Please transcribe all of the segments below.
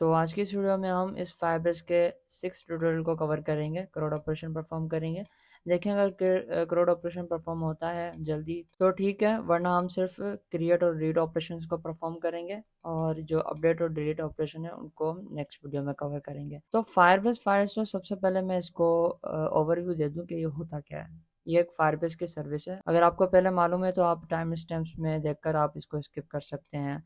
तो आज की इस वीडियो में हम इस फाइबर्स के 6 ट्यूटोरियल को कवर करेंगे, क्रोड ऑपरेशन परफॉर्म करेंगे। देखें अगर क्रोड ऑपरेशन परफॉर्म होता है जल्दी तो ठीक है, वरना हम सिर्फ क्रिएट और रीड ऑपरेशंस को परफॉर्म करेंगे और जो अपडेट और डिलीट ऑपरेशन है उनको हम नेक्स्ट वीडियो में कवर करेंगे। तो फायरबेस फायरस्टोर, सबसे पहले मैं इसको ओवरव्यू दे दूं कि ये होता क्या है। ये एक फायरबेस की सर्विस है। अगर आपको पहले मालूम है तो आप टाइम स्टैम्प्स में देखकर आप इसको स्किप कर सकते हैं।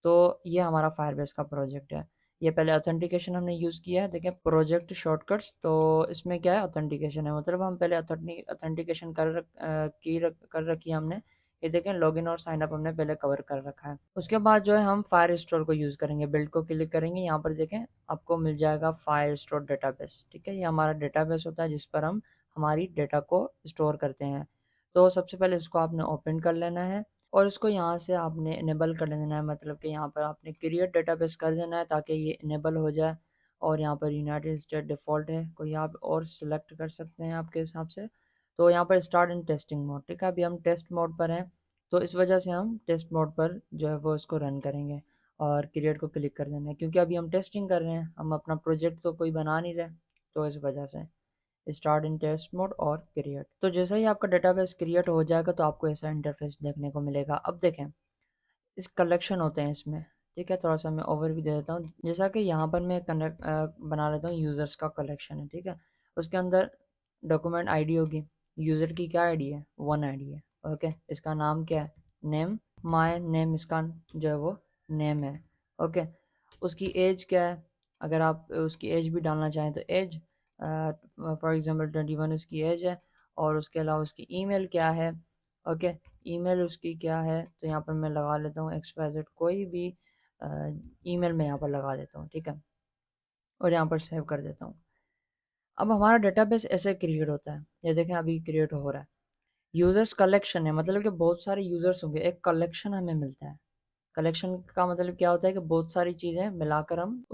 तो ये हमारा फायरबेस का प्रोजेक्ट है। ये पहले ऑथेंटिकेशन हमने यूज़ किया है। देखें प्रोजेक्ट शॉर्टकट्स, तो इसमें क्या है, ऑथेंटिकेशन है, मतलब हम पहले ऑथेंटिकेशन कर रखी है हमने। ये देखें लॉगिन और साइन अप हमने पहले कवर कर रखा है। उसके बाद जो है हम फायर स्टोर को यूज़ करेंगे। बिल्ड को क्लिक करेंगे, यहाँ पर देखें आपको मिल जाएगा फायर स्टोर डेटाबेस। ठीक है, ये हमारा डेटाबेस होता है जिस पर हम हमारी डेटा को स्टोर करते हैं। तो सबसे पहले इसको आपने ओपन कर लेना है और इसको यहाँ से आपने इनेबल कर देना है, मतलब कि यहाँ पर आपने क्रिएट डेटाबेस कर देना है ताकि ये इनेबल हो जाए। और यहाँ पर यूनाइटेड स्टेट डिफ़ॉल्ट है, कोई आप और सिलेक्ट कर सकते हैं आपके हिसाब से। तो यहाँ पर स्टार्ट इन टेस्टिंग मोड, ठीक है, अभी हम टेस्ट मोड पर हैं तो इस वजह से हम टेस्ट मोड पर जो है वो इसको रन करेंगे और क्रिएट को क्लिक कर देना है, क्योंकि अभी हम टेस्टिंग कर रहे हैं, हम अपना प्रोजेक्ट तो कोई बना नहीं रहे, तो इस वजह से स्टार्ट इन टेस्ट मोड और क्रिएट। तो जैसे ही आपका डेटाबेस क्रिएट हो जाएगा तो आपको ऐसा इंटरफेस देखने को मिलेगा। अब देखें इस कलेक्शन होते हैं इसमें, ठीक है, थोड़ा सा मैं ओवरव्यू दे देता हूँ। जैसा कि यहाँ पर मैं बना लेता हूँ यूज़र्स का कलेक्शन है, ठीक है। उसके अंदर डॉक्यूमेंट आईडी होगी, यूज़र की क्या आईडी है, 1 आईडी है। ओके, इसका नाम क्या है, नेम, माय नेम, इसका जो है वो नेम है। ओके, उसकी एज क्या है, अगर आप उसकी एज भी डालना चाहें तो एज, फॉर एग्जांपल 21 उसकी एज है। और उसके अलावा उसकी ईमेल क्या है। ओके, ईमेल उसकी क्या है, तो यहाँ पर मैं लगा लेता हूँ XYZ, कोई भी ईमेल मैं यहाँ पर लगा देता हूँ, ठीक है, और यहाँ पर सेव कर देता हूँ। अब हमारा डेटाबेस ऐसे क्रिएट होता है, ये देखें अभी क्रिएट हो रहा है। यूजर्स कलेक्शन है, मतलब कि बहुत सारे यूजर्स होंगे, एक कलेक्शन हमें मिलता है। कलेक्शन का मतलब क्या होता है कि बहुत सारी चीज़ें मिलाकर हम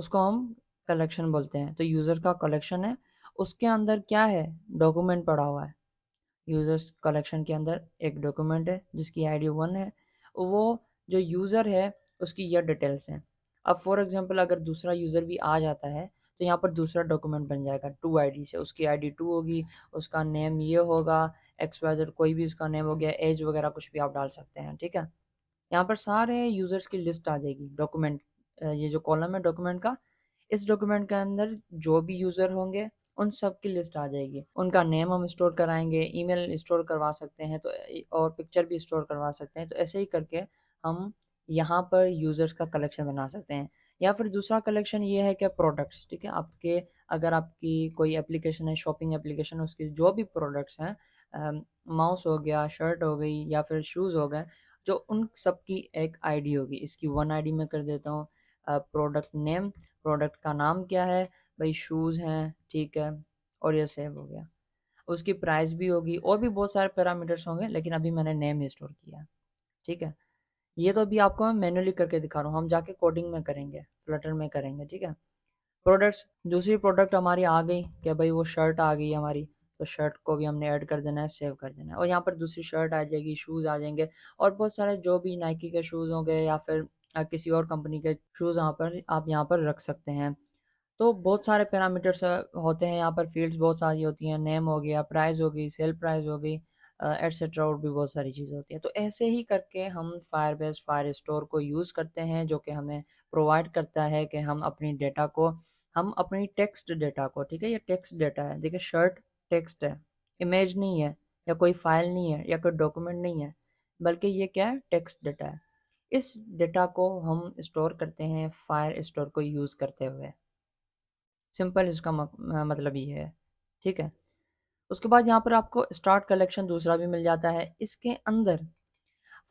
कलेक्शन बोलते हैं। तो यूज़र का कलेक्शन है, उसके अंदर क्या है, डॉक्यूमेंट पड़ा हुआ है। यूज़र्स कलेक्शन के अंदर एक डॉक्यूमेंट है जिसकी आईडी 1 है। वो जो यूज़र है उसकी यह डिटेल्स हैं। अब फॉर एग्जांपल अगर दूसरा यूज़र भी आ जाता है तो यहाँ पर दूसरा डॉक्यूमेंट बन जाएगा 2 आईडी से, उसकी आईडी 2 होगी, उसका नेम ये होगा, XYZ कोई भी उसका नेम हो गया, एज वगैरह कुछ भी आप डाल सकते हैं, ठीक है। यहाँ पर सारे यूज़र्स की लिस्ट आ जाएगी डॉक्यूमेंट, ये जो कॉलम है डॉक्यूमेंट का, इस डॉक्यूमेंट के अंदर जो भी यूज़र होंगे उन सब की लिस्ट आ जाएगी। उनका नेम हम स्टोर कराएंगे, ईमेल स्टोर करवा सकते हैं, तो और पिक्चर भी स्टोर करवा सकते हैं। तो ऐसे ही करके हम यहाँ पर यूज़र्स का कलेक्शन बना सकते हैं। या फिर दूसरा कलेक्शन ये है कि प्रोडक्ट्स, ठीक है, आपके अगर आपकी कोई एप्लीकेशन है, शॉपिंग एप्लीकेशन, उसकी जो भी प्रोडक्ट्स हैं, माउस हो गया, शर्ट हो गई या फिर शूज़ हो गए, जो उन सब की एक आईडी होगी। इसकी 1 आईडी में कर देता हूँ। प्रोडक्ट नेम, प्रोडक्ट का नाम क्या है भाई, शूज़ हैं, ठीक है, और ये सेव हो गया। उसकी प्राइस भी होगी और भी बहुत सारे पैरामीटर्स होंगे, लेकिन अभी मैंने नेम स्टोर किया, ठीक है। ये तो अभी आपको मैं मैनुअली करके दिखा रहा हूँ, हम जाके कोडिंग में करेंगे, फ्लटर में करेंगे, ठीक है। प्रोडक्ट्स, दूसरी प्रोडक्ट हमारी आ गई कि भाई वो शर्ट आ गई हमारी, तो शर्ट को भी हमने ऐड कर देना है, सेव कर देना है, और यहाँ पर दूसरी शर्ट आ जाएगी, शूज़ आ जाएंगे, और बहुत सारे जो भी नाइकी के शूज़ होंगे या फिर किसी और कंपनी के शूज़ यहाँ पर आप यहाँ पर रख सकते हैं। तो बहुत सारे पैरामीटर्स होते हैं यहाँ पर, फील्ड्स बहुत सारी होती हैं, नेम हो गया, प्राइस हो गई, सेल प्राइस हो गई, एटसेट्रा, और भी बहुत सारी चीज़ें होती हैं। तो ऐसे ही करके हम फायरबेस फायर स्टोर को यूज़ करते हैं, जो कि हमें प्रोवाइड करता है कि हम अपनी डेटा को, हम अपनी टेक्स्ट डेटा को, ठीक है, ये टेक्स्ट डेटा है, देखिए शर्ट टेक्स्ट है, इमेज नहीं है, या कोई फाइल नहीं है, या कोई डॉक्यूमेंट नहीं है, बल्कि ये क्या है, टेक्स्ट डेटा है। इस डेटा को हम स्टोर करते हैं फायर स्टोर को यूज़ करते हुए। सिंपल इसका मतलब ये है, ठीक है। उसके बाद यहाँ पर आपको स्टार्ट कलेक्शन दूसरा भी मिल जाता है। इसके अंदर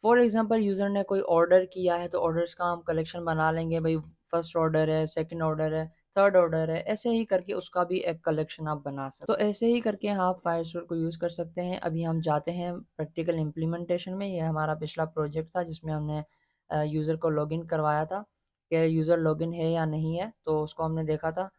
फॉर एग्जांपल यूज़र ने कोई ऑर्डर किया है तो ऑर्डर्स का हम कलेक्शन बना लेंगे, भाई फर्स्ट ऑर्डर है, सेकंड ऑर्डर है, थर्ड ऑर्डर है, ऐसे ही करके उसका भी एक कलेक्शन आप बना सकते। तो ऐसे ही करके आप फायरस्टोर को यूज़ कर सकते हैं। अभी हम जाते हैं प्रैक्टिकल इम्प्लीमेंटेशन में। ये हमारा पिछला प्रोजेक्ट था जिसमें हमने यूज़र को लॉगिन करवाया था कि यूज़र लॉगिन है या नहीं है, तो उसको हमने देखा था।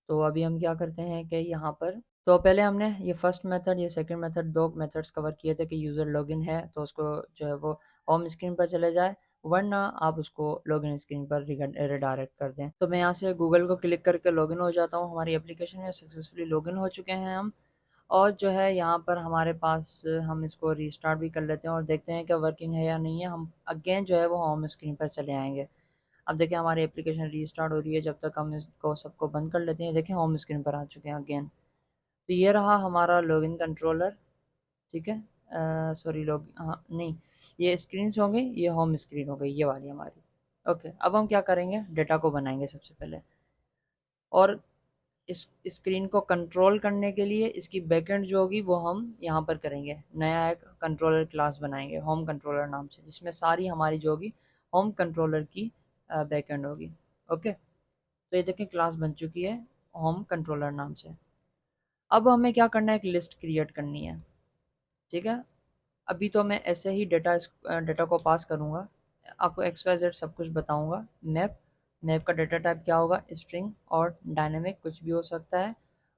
तो अभी हम क्या करते हैं कि यहाँ पर, तो पहले हमने ये फर्स्ट मेथड, ये सेकंड मेथड, दो मेथड्स कवर किए थे कि यूज़र लॉगिन है तो उसको जो है वो होम स्क्रीन पर चले जाए, वरना आप उसको लॉगिन स्क्रीन पर रिडायरेक्ट कर दें। तो मैं यहाँ से गूगल को क्लिक करके लॉगिन हो जाता हूँ। हमारी एप्लीकेशन में सक्सेसफुली लॉगिन हो चुके हैं हम। और जो है यहाँ पर हमारे पास हम इसको रीस्टार्ट भी कर लेते हैं और देखते हैं कि वर्किंग है या नहीं है। हम अगेन जो है वो होम स्क्रीन पर चले आएंगे। अब देखिए हमारी एप्लीकेशन रीस्टार्ट हो रही है। जब तक हम इसको सबको बंद कर लेते हैं, देखिए होम स्क्रीन पर आ चुके हैं अगेन। तो ये रहा हमारा लॉगिन कंट्रोलर, ठीक है। सॉरी लॉग हाँ नहीं, ये स्क्रीन हो गई, ये होम स्क्रीन हो गई, ये वाली हमारी। ओके, अब हम क्या करेंगे, डेटा को बनाएंगे सबसे पहले। और इस स्क्रीन को कंट्रोल करने के लिए इसकी बैकएंड जो होगी वो हम यहाँ पर करेंगे। नया एक कंट्रोलर क्लास बनाएंगे होम कंट्रोलर नाम से, जिसमें सारी हमारी जो होगी होम कंट्रोलर की बैकएंड होगी। ओके, तो ये देखें क्लास बन चुकी है होम कंट्रोलर नाम से। अब हमें क्या करना है, एक लिस्ट क्रिएट करनी है, ठीक है। अभी तो मैं ऐसे ही डेटा को पास करूँगा, आपको एक्स वाई जेड सब कुछ बताऊँगा। मैप का डेटा टाइप क्या होगा, स्ट्रिंग और डायनेमिक कुछ भी हो सकता है।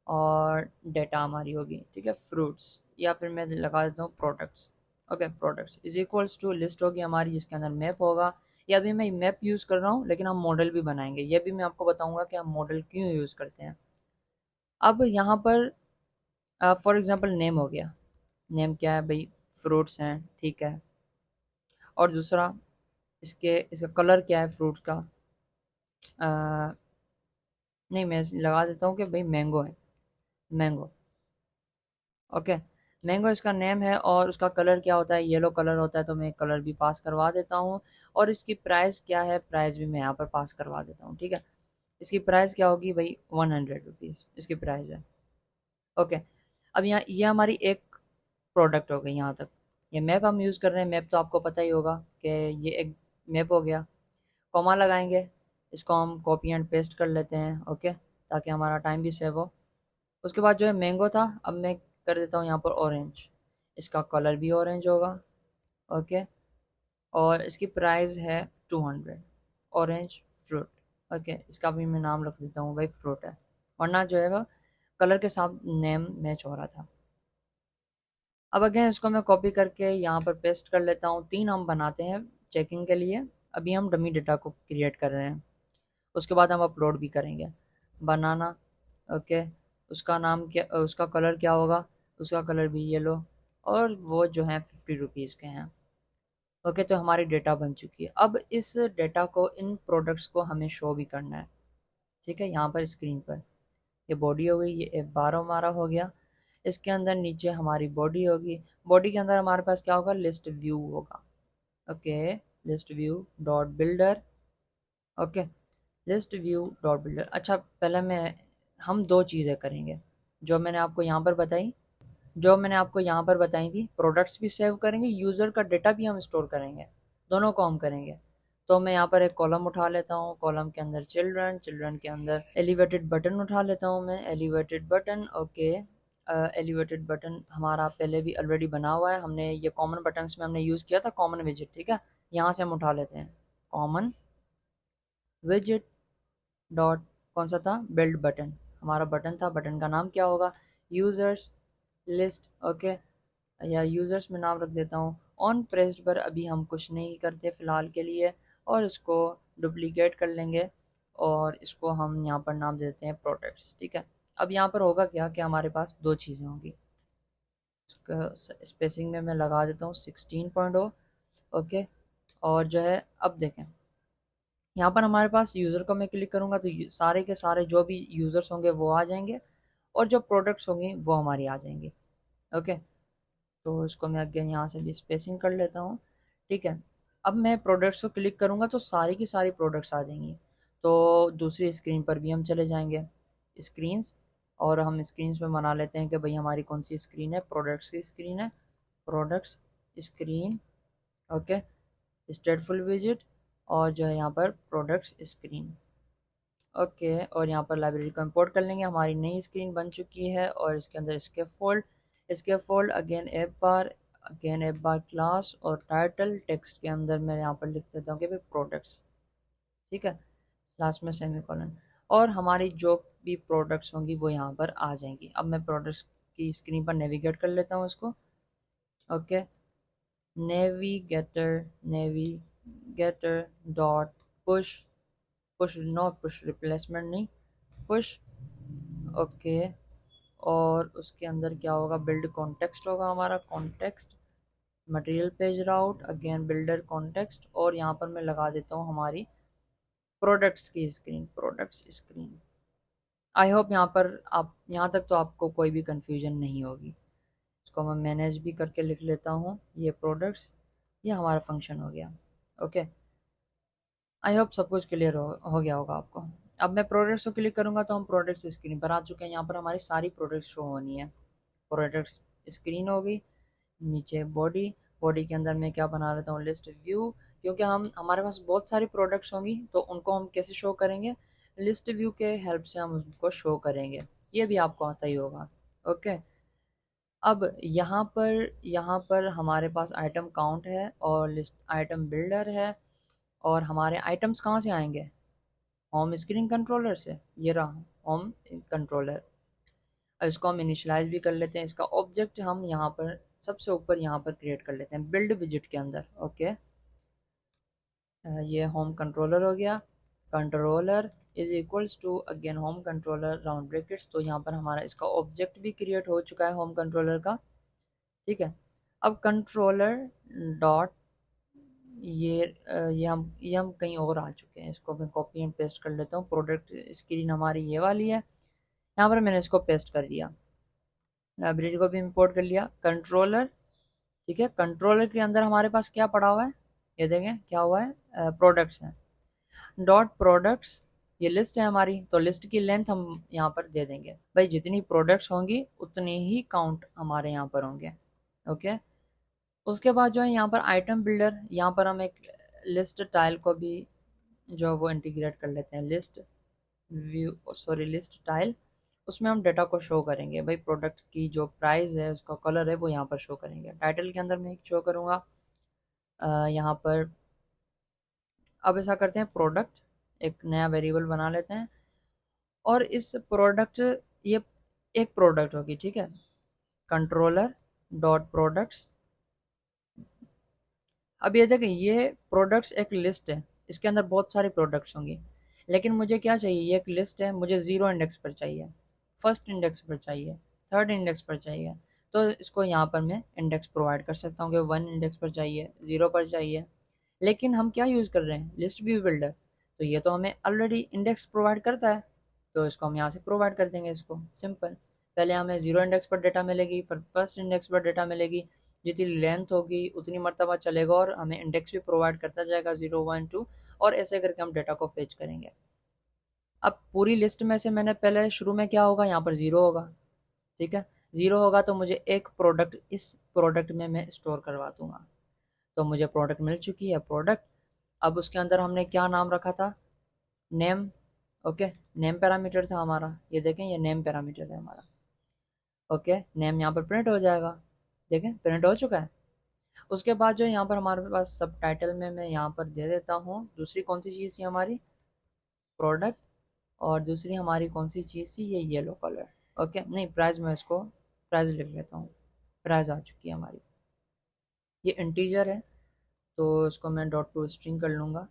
और डेटा हमारी होगी, ठीक है, फ्रूट्स, या फिर मैं लगा देता हूँ products. Okay, products is equals to list होगी हमारी जिसके अंदर मैप होगा। या अभी मैं मैप यूज़ कर रहा हूँ लेकिन हम मॉडल भी बनाएंगे, ये भी मैं आपको बताऊँगा कि हम मॉडल क्यों यूज़ करते हैं। अब यहाँ पर फॉर एग्जांपल नेम हो गया। नेम क्या है भाई, फ्रूट्स हैं, ठीक है। और दूसरा इसका कलर क्या है फ्रूट का, अ, नहीं मैं लगा देता हूँ कि भाई मैंगो है, मैंगो। ओके, मैंगो इसका नेम है। और उसका कलर क्या होता है, येलो कलर होता है, तो मैं कलर भी पास करवा देता हूँ। और इसकी प्राइस क्या है, प्राइस भी मैं यहाँ पर पास करवा देता हूँ, ठीक है। इसकी प्राइस क्या होगी भाई, 100 रुपीज़ इसकी प्राइस है। ओके, अब यहाँ ये हमारी एक प्रोडक्ट हो गई यहाँ तक। ये मैप हम यूज़ कर रहे हैं, मैप तो आपको पता ही होगा कि ये एक मैप हो गया। कॉमा लगाएंगे, इसको हम कॉपी एंड पेस्ट कर लेते हैं, ओके, ताकि हमारा टाइम भी सेव हो। उसके बाद जो है मैंगो था, अब मैं कर देता हूँ यहाँ पर ऑरेंज, इसका कलर भी ऑरेंज होगा, ओके। और इसकी प्राइस है 200, ऑरेंज फ्रूट। ओके, इसका भी मैं नाम रख देता हूँ भाई फ्रूट है, वरना जो है वो कलर के साथ नेम मैच हो रहा था। अब अगेन इसको मैं कॉपी करके यहाँ पर पेस्ट कर लेता हूँ। 3 हम बनाते हैं चेकिंग के लिए। अभी हम डमी डेटा को क्रिएट कर रहे हैं, उसके बाद हम अपलोड भी करेंगे। बनाना, ओके, उसका नाम क्या, उसका कलर क्या होगा, उसका कलर भी येलो। और वो जो है 50 रुपीज़ के हैं। ओके, तो हमारी डेटा बन चुकी है। अब इस डेटा को, इन प्रोडक्ट्स को हमें शो भी करना है, ठीक है, यहाँ पर स्क्रीन पर। ये बॉडी हो गई, ये F12 हमारा हो गया। इसके अंदर नीचे हमारी बॉडी होगी, बॉडी के अंदर हमारे पास क्या होगा, लिस्ट व्यू होगा। Okay, list view dot builder. Okay, list view dot builder. अच्छा, पहले मैं हम दो चीज़ें करेंगे जो मैंने आपको यहाँ पर बताई, थी। प्रोडक्ट्स भी सेव करेंगे, यूज़र का डेटा भी हम स्टोर करेंगे, दोनों को हम करेंगे। तो मैं यहाँ पर एक कॉलम उठा लेता हूँ, कॉलम के अंदर चिल्ड्रन, चिल्ड्रन के अंदर एलिवेटेड बटन उठा लेता हूँ मैं, elevated button. Okay, elevated button हमारा पहले भी ऑलरेडी बना हुआ है, हमने ये कॉमन बटन्स में हमने यूज़ किया था कॉमन विजिट, ठीक है। यहाँ से हम उठा लेते हैं कॉमन विजिट डॉट, कौन सा था, बिल्ड बटन, हमारा बटन था, बटन का नाम क्या होगा, यूज़र्स लिस्ट। ओके, या यूज़र्स में नाम रख देता हूँ। ऑन प्रेस्ड पर अभी हम कुछ नहीं करते फ़िलहाल के लिए, और इसको डुप्लीकेट कर लेंगे और इसको हम यहाँ पर नाम देते हैं प्रोडक्ट्स, ठीक है। अब यहाँ पर होगा क्या कि हमारे पास दो चीज़ें होंगी। स्पेसिंग में मैं लगा देता हूँ 16.0। ओके, और जो है अब देखें यहाँ पर हमारे पास यूज़र को मैं क्लिक करूँगा तो सारे के सारे जो भी यूज़र्स होंगे वो आ जाएंगे, और जो प्रोडक्ट्स होंगी वो हमारी आ जाएंगी। ओके, तो इसको मैं अगेन यहाँ से भी स्पेसिंग कर लेता हूँ, ठीक है। अब मैं प्रोडक्ट्स को क्लिक करूँगा तो सारी की सारी प्रोडक्ट्स आ जाएंगी। तो दूसरी स्क्रीन पर भी हम चले जाएंगे, स्क्रीन्स, और हम स्क्रीन्स में बना लेते हैं कि भाई हमारी कौन सी स्क्रीन है, प्रोडक्ट्स की स्क्रीन है, प्रोडक्ट्स स्क्रीन। ओके, स्टेटफुल विजिट, और जो है यहाँ पर प्रोडक्ट्स स्क्रीन। ओके, और यहाँ पर लाइब्रेरी को इंपोर्ट कर लेंगे, हमारी नई स्क्रीन बन चुकी है। और इसके अंदर स्केप फोल्ड अगेन एप बार क्लास, और टाइटल टेक्स्ट के अंदर मैं यहाँ पर लिख देता हूँ कि भाई प्रोडक्ट्स, ठीक है, लास्ट में सेमीकोलन। और हमारी जो भी प्रोडक्ट्स होंगी वो यहाँ पर आ जाएंगी। अब मैं प्रोडक्ट्स की स्क्रीन पर नेविगेट कर लेता हूँ इसको। Okay, navigator getter dot push, push no push replacement नहीं, पुश। ओके, और उसके अंदर क्या होगा, बिल्ड कॉन्टेक्स्ट होगा हमारा, context material page route, again builder context, और यहाँ पर मैं लगा देता हूँ हमारी प्रोडक्ट्स की screen, products screen. I hope यहाँ पर आप, यहाँ तक तो आपको कोई भी कंफ्यूजन नहीं होगी। इसको मैं मैनेज भी करके लिख लेता हूँ, ये प्रोडक्ट्स, ये हमारा फंक्शन हो गया। ओके, आई होप सब कुछ क्लियर हो गया होगा आपको। अब मैं प्रोडक्ट्स को क्लिक करूँगा तो हम प्रोडक्ट्स स्क्रीन पर आ चुके हैं। यहाँ पर हमारी सारी प्रोडक्ट्स शो होनी है। प्रोडक्ट्स स्क्रीन हो गई, नीचे बॉडी, बॉडी के अंदर मैं क्या बना लेता हूँ, लिस्ट व्यू, क्योंकि हम हमारे पास बहुत सारी प्रोडक्ट्स होंगी तो उनको हम कैसे शो करेंगे, लिस्ट व्यू के हेल्प से हम उनको शो करेंगे। ये भी आपको आता ही होगा। ओके, अब यहाँ पर हमारे पास आइटम काउंट है और लिस्ट आइटम बिल्डर है, और हमारे आइटम्स कहाँ से आएंगे, होम स्क्रीन कंट्रोलर से। ये रहा होम कंट्रोलर। अब इसको हम इनिशियलाइज भी कर लेते हैं। इसका ऑब्जेक्ट हम यहाँ पर सबसे ऊपर यहाँ पर क्रिएट कर लेते हैं बिल्ड विजिट के अंदर। ओके, ये होम कंट्रोलर हो गया। Controller is equals to again home controller round brackets, तो यहाँ पर हमारा इसका ऑब्जेक्ट भी क्रिएट हो चुका है होम कंट्रोलर का। ठीक है, अब कंट्रोलर डॉट, ये हम कहीं और आ चुके हैं। इसको मैं कॉपी एंड पेस्ट कर लेता हूँ। प्रोडक्ट स्क्रीन हमारी ये वाली है, यहाँ पर मैंने इसको पेस्ट कर दिया। लाइब्रेरी को भी इंपोर्ट कर लिया, कंट्रोलर। ठीक है, कंट्रोलर के अंदर हमारे पास क्या पड़ा हुआ है, ये देखें क्या हुआ है, प्रोडक्ट्स हैं। डॉट प्रोडक्ट्स, ये लिस्ट है हमारी, तो लिस्ट की लेंथ हम यहाँ पर दे देंगे भाई, जितनी प्रोडक्ट्स होंगी उतनी ही काउंट हमारे यहाँ पर होंगे। ओके, उसके बाद जो है यहाँ पर आइटम बिल्डर, यहाँ पर हम एक लिस्ट टाइल को भी जो वो इंटीग्रेट कर लेते हैं, list view, sorry list tile. उसमें हम डेटा को शो करेंगे भाई, प्रोडक्ट की जो प्राइस है उसका कलर है वो यहाँ पर शो करेंगे। टाइटल के अंदर मैं एक शो करूँगा यहाँ पर। अब ऐसा करते हैं, प्रोडक्ट एक नया वेरिएबल बना लेते हैं, और इस प्रोडक्ट, ये एक प्रोडक्ट होगी। ठीक है, कंट्रोलर डॉट प्रोडक्ट्स। अब ये देखें, ये प्रोडक्ट्स एक लिस्ट है, इसके अंदर बहुत सारे प्रोडक्ट्स होंगे, लेकिन मुझे क्या चाहिए, ये एक लिस्ट है, मुझे ज़ीरो इंडेक्स पर चाहिए, फर्स्ट इंडेक्स पर चाहिए, थर्ड इंडेक्स पर चाहिए। तो इसको यहाँ पर मैं इंडेक्स प्रोवाइड कर सकता हूँ कि 1 इंडेक्स पर चाहिए, 0 पर चाहिए। लेकिन हम क्या यूज़ कर रहे हैं, लिस्ट व्यू बिल्डर, तो ये तो हमें ऑलरेडी इंडेक्स प्रोवाइड करता है, तो इसको हम यहाँ से प्रोवाइड कर देंगे। इसको सिंपल, पहले हमें 0 इंडेक्स पर डेटा मिलेगी, फिर फर्स्ट इंडेक्स पर डेटा मिलेगी, जितनी लेंथ होगी उतनी मरतबा चलेगा और हमें इंडेक्स भी प्रोवाइड करता जाएगा 0 1 2, और ऐसे करके हम डेटा को फेच करेंगे। अब पूरी लिस्ट में से मैंने पहले शुरू में क्या होगा, यहाँ पर 0 होगा। ठीक है, 0 होगा तो मुझे एक प्रोडक्ट इस प्रोडक्ट में मैं स्टोर करवा दूंगा, तो मुझे प्रोडक्ट मिल चुकी है, प्रोडक्ट। अब उसके अंदर हमने क्या नाम रखा था, नेम। ओके, नेम पैरामीटर था हमारा, ये देखें ये नेम पैरामीटर है हमारा। ओके, नेम यहाँ पर प्रिंट हो जाएगा, देखें प्रिंट हो चुका है। उसके बाद जो यहाँ पर हमारे पास सब टाइटल में मैं यहाँ पर दे देता हूँ, दूसरी कौन सी चीज़ थी हमारी, प्रोडक्ट, और दूसरी हमारी कौन सी चीज़ थी, ये येलो कलर। ओके, नहीं प्राइस, में इसको प्राइस लिख लेता हूँ, प्राइस आ चुकी है हमारी। ये इंटीजर है तो इसको मैं डॉट टू स्ट्रिंग कर लूँगा,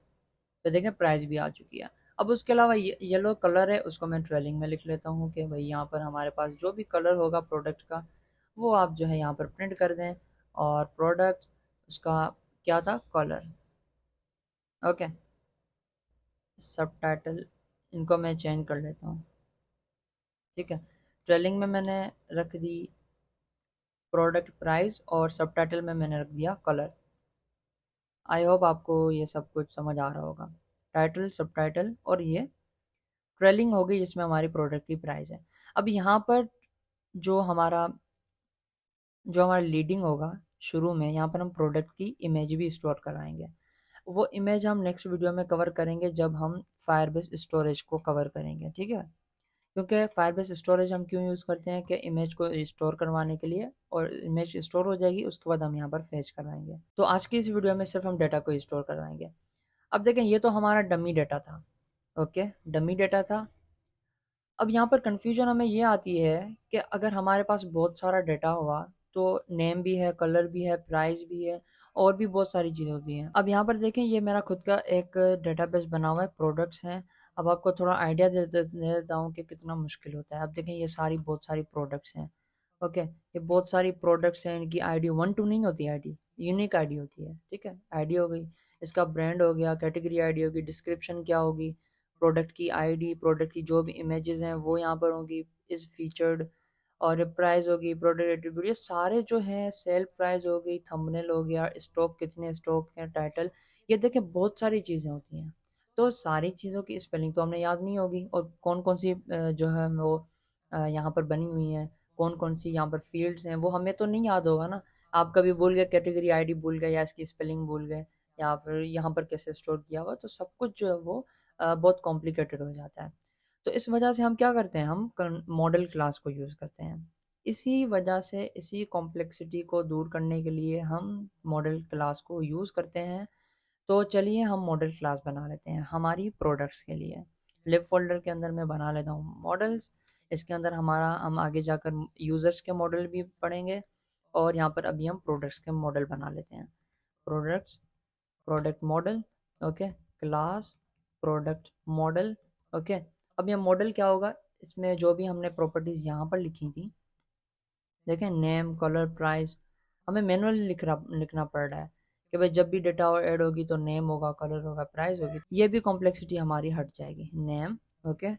तो देखें प्राइस भी आ चुकी है। अब उसके अलावा येलो कलर है, उसको मैं ट्रेलिंग में लिख लेता हूँ कि भाई यहाँ पर हमारे पास जो भी कलर होगा प्रोडक्ट का वो आप जो है यहाँ पर प्रिंट कर दें, और प्रोडक्ट उसका क्या था, कलर। ओके, सब टाइटल इनको मैं चेंज कर लेता हूँ। ठीक है, ट्रेलिंग में मैंने रख दी प्रोडक्ट प्राइस, और सब टाइटल में मैंने रख दिया कलर। आई होप आपको ये सब कुछ समझ आ रहा होगा। टाइटल, सब टाइटल, और ये ट्रेलिंग होगी जिसमें हमारी प्रोडक्ट की प्राइस है। अब यहाँ पर जो हमारा जो हमारा लीडिंग होगा शुरू में, यहाँ पर हम प्रोडक्ट की इमेज भी स्टोर कराएंगे। वो इमेज हम नेक्स्ट वीडियो में कवर करेंगे जब हम फायरबेस स्टोरेज को कवर करेंगे। ठीक है, क्योंकि फायरबेस स्टोरेज हम क्यों यूज़ करते हैं कि इमेज को स्टोर करवाने के लिए, और इमेज स्टोर हो जाएगी उसके बाद हम यहाँ पर फेच करवाएंगे। तो आज की इस वीडियो में सिर्फ हम डेटा को स्टोर करवाएंगे। अब देखें, ये तो हमारा डमी डेटा था। ओके, डमी डेटा था। अब यहाँ पर कन्फ्यूजन हमें ये आती है कि अगर हमारे पास बहुत सारा डेटा हुआ तो नेम भी है, कलर भी है, प्राइस भी है, और भी बहुत सारी चीज़ें होती हैं। अब यहाँ पर देखें, ये मेरा खुद का एक डेटाबेस बना हुआ है, प्रोडक्ट्स हैं। अब आपको थोड़ा आइडिया दे देता हूँ कि कितना मुश्किल होता है। अब देखें, ये बहुत सारी प्रोडक्ट्स हैं। ओके, ये बहुत सारी प्रोडक्ट्स हैं, इनकी आईडी 1 2 नहीं होती, आईडी यूनिक आईडी होती है। ठीक है, आईडी हो गई, इसका ब्रांड हो गया, कैटेगरी आईडी होगी, डिस्क्रिप्शन क्या होगी, प्रोडक्ट की आईडी, प्रोडक्ट की जो भी इमेजेस हैं वो यहाँ पर होंगी, इस फीचर्ड, और प्राइस होगी, प्रोडक्ट एट्रीब्यूट, ये सारे जो हैं, सेल प्राइस हो गई, थंबनेल हो गया, स्टॉक कितने स्टॉक हैं, टाइटल, ये देखें बहुत सारी चीज़ें होती हैं। तो सारी चीज़ों की स्पेलिंग तो हमें याद नहीं होगी, और कौन कौन सी जो है वो यहाँ पर बनी हुई हैं, कौन कौन सी यहाँ पर फील्ड्स हैं, वो हमें तो नहीं याद होगा ना। आप कभी भूल गए, कैटेगरी आईडी भूल गए, या इसकी स्पेलिंग भूल गए, या फिर यहाँ पर कैसे स्टोर किया हुआ, तो सब कुछ जो है वो बहुत कॉम्प्लिकेटेड हो जाता है। तो इस वजह से हम क्या करते हैं, हम मॉडल क्लास को यूज़ करते हैं। इसी वजह से इसी कॉम्प्लेक्सिटी को दूर करने के लिए हम मॉडल क्लास को यूज़ करते हैं। तो चलिए हम मॉडल क्लास बना लेते हैं हमारी प्रोडक्ट्स के लिए। लिब फोल्डर के अंदर मैं बना लेता हूँ मॉडल्स। इसके अंदर हम आगे जाकर यूज़र्स के मॉडल भी पढ़ेंगे, और यहाँ पर अभी हम प्रोडक्ट्स के मॉडल बना लेते हैं। Products, product model, okay, class product model, okay. अब ये मॉडल क्या होगा, इसमें जो भी हमने प्रॉपर्टीज यहाँ पर लिखी थी, देखें, नेम, कलर, प्राइस, हमें मैनुअली लिखना पड़ रहा है कि भाई जब भी डेटा ऐड होगी तो नेम होगा, कलर होगा, प्राइस होगी। ये भी कॉम्प्लेक्सिटी हमारी हट जाएगी। नेम, ओके,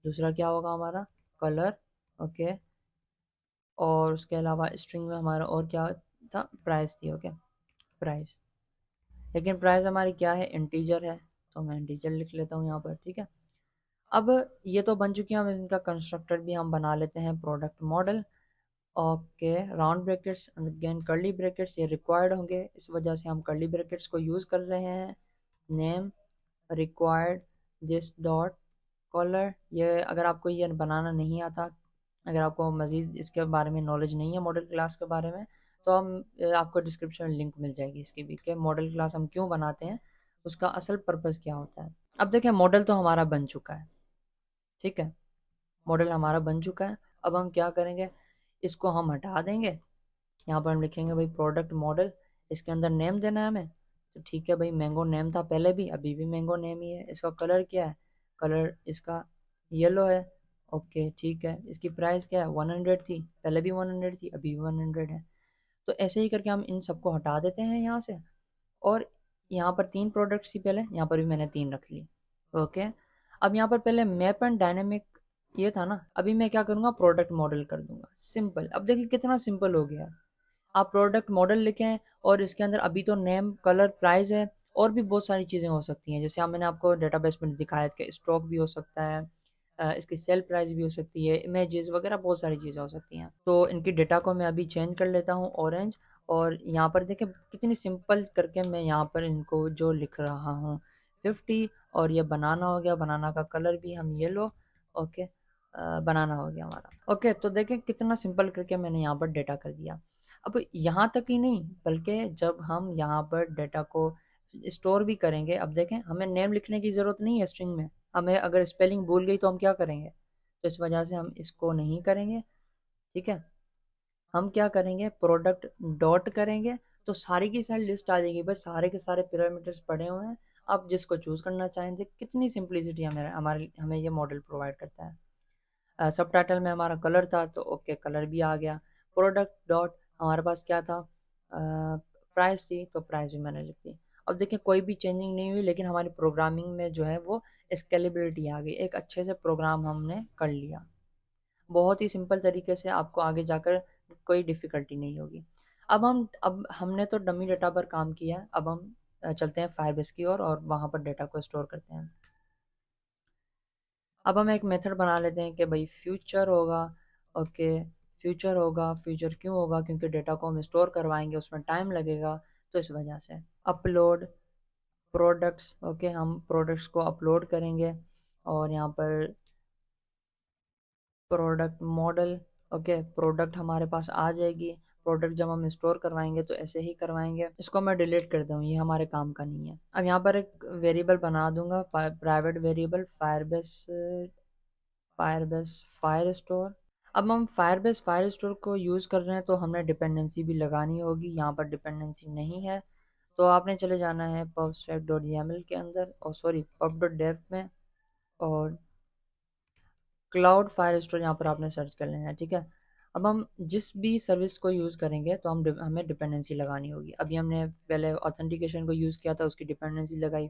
दूसरा क्या होगा हमारा, कलर, ओके, और उसके अलावा स्ट्रिंग में हमारा और क्या था, प्राइस थी, ओके, प्राइस। लेकिन प्राइस हमारी क्या है, इंटीजर है, तो मैं इंटीजर लिख लेता हूँ यहाँ पर। ठीक है, अब ये तो बन चुकी है, हम इनका कंस्ट्रक्टर भी हम बना लेते हैं, product model, okay. Round brackets, again curly brackets, ये रिक्वायर्ड होंगे, इस वजह से हम कर्ली ब्रैकेट्स को यूज़ कर रहे हैं। Name required this dot caller, ये अगर आपको ये बनाना नहीं आता, अगर आपको मज़ीद इसके बारे में नॉलेज नहीं है मॉडल क्लास के बारे में, तो आपको डिस्क्रिप्शन में लिंक मिल जाएगी इसकी भी, कि मॉडल क्लास हम क्यों बनाते हैं, उसका असल पर्पज़ क्या होता है। अब देखिए, मॉडल तो हमारा बन चुका है। ठीक है, मॉडल हमारा बन चुका है। अब हम क्या करेंगे, इसको हम हटा देंगे। यहाँ पर हम लिखेंगे भाई प्रोडक्ट मॉडल, इसके अंदर नेम देना है हमें, तो ठीक है भाई, मैंगो नेम था पहले भी, अभी भी मैंगो नेम ही है। इसका कलर क्या है, कलर इसका येलो है, ओके, ठीक है। इसकी प्राइस क्या है, 100 थी, पहले भी 100 थी, अभी भी 100 है। तो ऐसे ही करके हम इन सबको हटा देते हैं यहाँ से। और यहाँ पर 3 प्रोडक्ट्स थी पहले, यहाँ पर भी मैंने 3 रख ली, ओके। अब यहाँ पर पहले मैप एंड डायनेमिक ये था ना, अभी मैं क्या करूँगा, प्रोडक्ट मॉडल कर दूंगा, सिंपल। अब देखिए कितना सिंपल हो गया। आप प्रोडक्ट मॉडल लिखें, और इसके अंदर अभी तो नेम, कलर, प्राइस है, और भी बहुत सारी चीज़ें हो सकती हैं, जैसे मैंने आपको डेटाबेस में दिखाया कि स्टॉक भी हो सकता है, इसकी सेल प्राइस भी हो सकती है, इमेजेस वगैरह बहुत सारी चीज़ें हो सकती हैं। तो इनकी डेटा को मैं अभी चेंज कर लेता हूँ ऑरेंज, और यहाँ पर देखें कितनी सिंपल करके मैं यहाँ पर इनको जो लिख रहा हूँ, 50। और ये बनाना हो गया, बनाना का कलर भी हम येलो, ओके, बनाना हो गया हमारा, ओके। तो देखें कितना सिंपल करके मैंने यहाँ पर डेटा कर दिया। अब यहाँ तक ही नहीं, बल्कि जब हम यहाँ पर डेटा को स्टोर भी करेंगे, अब देखें हमें नेम लिखने की ज़रूरत नहीं है स्ट्रिंग में, हमें अगर स्पेलिंग भूल गई तो हम क्या करेंगे, तो इस वजह से हम इसको नहीं करेंगे। ठीक है, हम क्या करेंगे, प्रोडक्ट डॉट करेंगे, तो सारी की सारी लिस्ट आ जाएगी, बस सारे के सारे पैरामीटर्स पड़े हुए हैं, आप जिसको चूज़ करना चाहें। कितनी सिंपलिसिटी हमें ये मॉडल प्रोवाइड करता है। सब टाइटल में हमारा कलर था, तो ओके, कलर भी आ गया। प्रोडक्ट डॉट हमारे पास क्या था, प्राइस थी, तो प्राइस भी मैंने लिख दी। अब देखिए कोई भी चेंजिंग नहीं हुई, लेकिन हमारी प्रोग्रामिंग में जो है वो स्केलेबिलिटी आ गई, एक अच्छे से प्रोग्राम हमने कर लिया। बहुत ही सिंपल तरीके से, आपको आगे जाकर कोई डिफ़िकल्टी नहीं होगी। अब हमने तो डमी डेटा पर काम किया है, अब हम चलते हैं फायरबेस की ओर, और वहाँ पर डेटा को स्टोर करते हैं। अब हम एक मेथड बना लेते हैं कि भाई फ्यूचर होगा, ओके, फ्यूचर होगा। फ्यूचर क्यों होगा, क्योंकि डेटा को हम स्टोर करवाएंगे, उसमें टाइम लगेगा, तो इस वजह से। अपलोड प्रोडक्ट्स, ओके, हम प्रोडक्ट्स को अपलोड करेंगे, और यहाँ पर प्रोडक्ट मॉडल, ओके, प्रोडक्ट हमारे पास आ जाएगी। प्रोडक्ट जब हम स्टोर करवाएंगे तो ऐसे ही करवाएंगे। इसको मैं डिलीट कर दूँ, ये हमारे काम का नहीं है। अब यहाँ पर एक वेरिएबल बना दूंगा, private variable, Firebase fire store. अब हम फायरबेस फायर स्टोर को यूज़ कर रहे हैं, तो हमें डिपेंडेंसी भी लगानी होगी। यहाँ पर डिपेंडेंसी नहीं है, तो आपने चले जाना है pubspec.yaml के अंदर, और सॉरी pub.dev में, और क्लाउड फायर स्टोर यहाँ पर आपने सर्च कर लेना है, ठीक है। अब हम जिस भी सर्विस को यूज़ करेंगे तो हमें डिपेंडेंसी लगानी होगी। अभी हमने पहले ऑथेंटिकेशन को यूज़ किया था, उसकी डिपेंडेंसी लगाई।